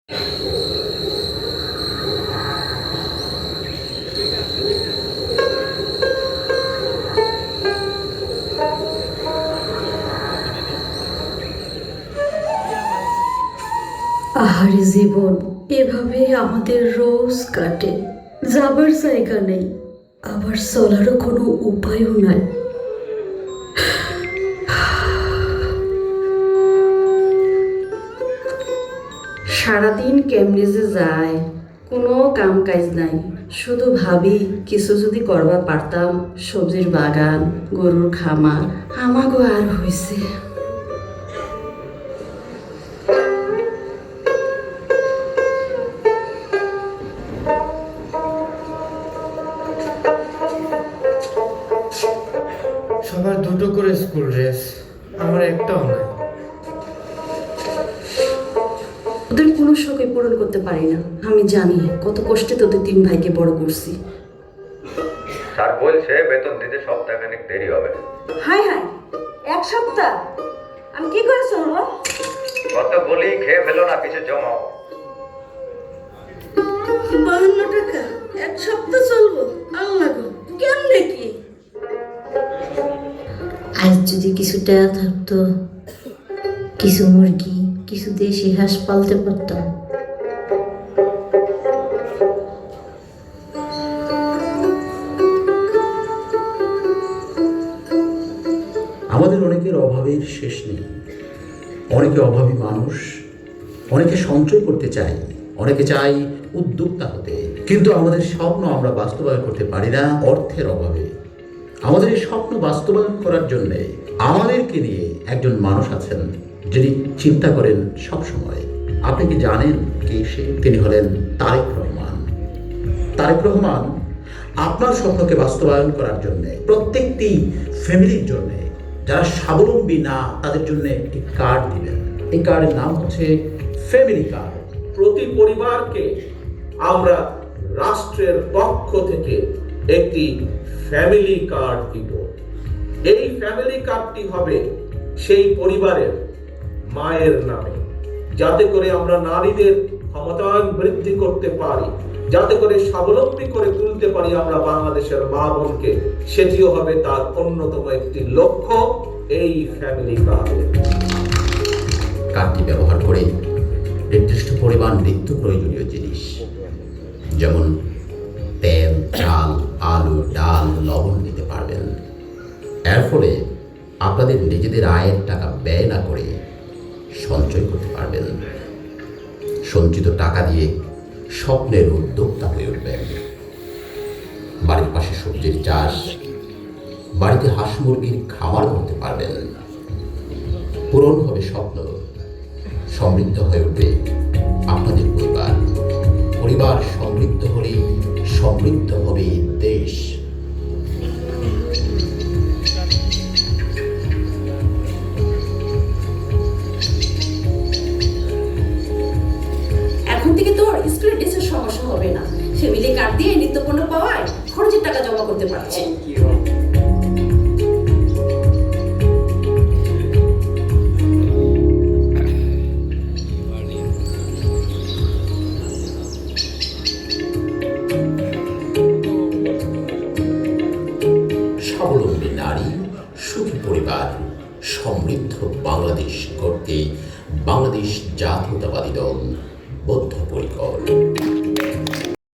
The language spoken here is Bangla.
আহারে জীবন, এভাবে আমাদের রোজ কাটে। যাবার জায়গা নেই, আবার চলারও কোনো উপায়ও নাই। সারাদিন কেমনে যে যায়, কোনো কাম কাজ নাই। শুধু ভাবি কিছু যদি করবা পারতাম, সবজির বাগান, গরুর খামার, আমাগো আর হইছে। সবার দুটো করে স্কুল ড্রেস, আমার একটাও নাই। ওদের কোনো শখই পূরণ করতে পারি না। আমি জানি কত কষ্টে তোদের তিন ভাইকে বড় করছি। স্যার বলছে বেতন দিতে সপ্তাহখানেক দেরি হবে। হাই হাই, এক সপ্তাহ আমি কি করে চলবো? কত বলি খেয়ে ফেলো না, কিছু জমাও। 52 টাকা এক সপ্তাহ চলবো? আল্লাহ গো, কেমনে কি? আজ যদি কিছু টাকা থাকতো, কিছু মুরগি, কিছু দেশি হাঁস পালতে পারতাম। আমাদের অনেকের অভাবের শেষ নেই। অনেকে অভাবী মানুষ, অনেকে সঞ্চয় করতে চাই, অনেকে চাই উদ্যোক্তা হতে, কিন্তু আমাদের স্বপ্ন আমরা বাস্তবায়ন করতে পারি না অর্থের অভাবে। আমাদের এই স্বপ্ন বাস্তবায়ন করার জন্য আমাদেরকে নিয়ে একজন মানুষ আছেন, যিনি চিন্তা করেন সব সময়। আপনি কি জানেন কে সে? তিনি হলেন তারেক রহমান। তারেক রহমান আপনার স্বপ্নকে বাস্তবায়ন করার জন্য প্রত্যেকটি ফ্যামিলির জন্য, যারা স্বাবলম্বী না তাদের জন্য একটি কার্ড দিবেন। এই কার্ডের নাম হচ্ছে ফ্যামিলি কার্ড। প্রতি পরিবারকে আমরা রাষ্ট্রের পক্ষ থেকে একটি ফ্যামিলি কার্ড দিব। এই ফ্যামিলি কার্ডটি হবে সেই পরিবারের মায়ের নামে, যাতে করে আমরা নারীদের ক্ষমতায়ন বৃদ্ধি করতে পারি, যাতে করে স্বাবলম্বী করে তুলতে পারি আমরা বাংলাদেশের মা বোনকে। সেটিও হবে তার অন্যতম একটি লক্ষ্য, এই ফ্যামিলি কার্ড। কার্ডটি ব্যবহার করে নির্দিষ্ট পরিমাণ নিত্য প্রয়োজনীয় জিনিস যেমন তেল, চাল, আলু, ডাল, লবণ নিতে পারবেন। এর ফলে আপনাদের নিজেদের আয়ের টাকা ব্যয় না করে সঞ্চয় করতে পারবেন। সঞ্চিত টাকা দিয়ে স্বপ্নের উদ্যোক্তা হয়ে উঠবেন। বাড়ির পাশে সবজির চাষ, বাড়িতে হাঁস মুরগির খামার করতে পারবেন। পূরণ হবে স্বপ্ন, সমৃদ্ধ হয়ে উঠবে আপনাদের পরিবার। পরিবার সমৃদ্ধ হলেই সমৃদ্ধ হবে দেশ। এখন থেকে তোর স্কুলের ড্রেসের সমস্যা হবে না। ফ্যামিলি কার্ড দিয়ে নিত্যপণ্য পাওয়ায় খরচের টাকা জমা করতে পারছে। স্বাবলম্বী নারী, সুখী পরিবার, সমৃদ্ধ বাংলাদেশ গড়তে বাংলাদেশ জাতীয়তাবাদী দল বদ্ধপরিকর।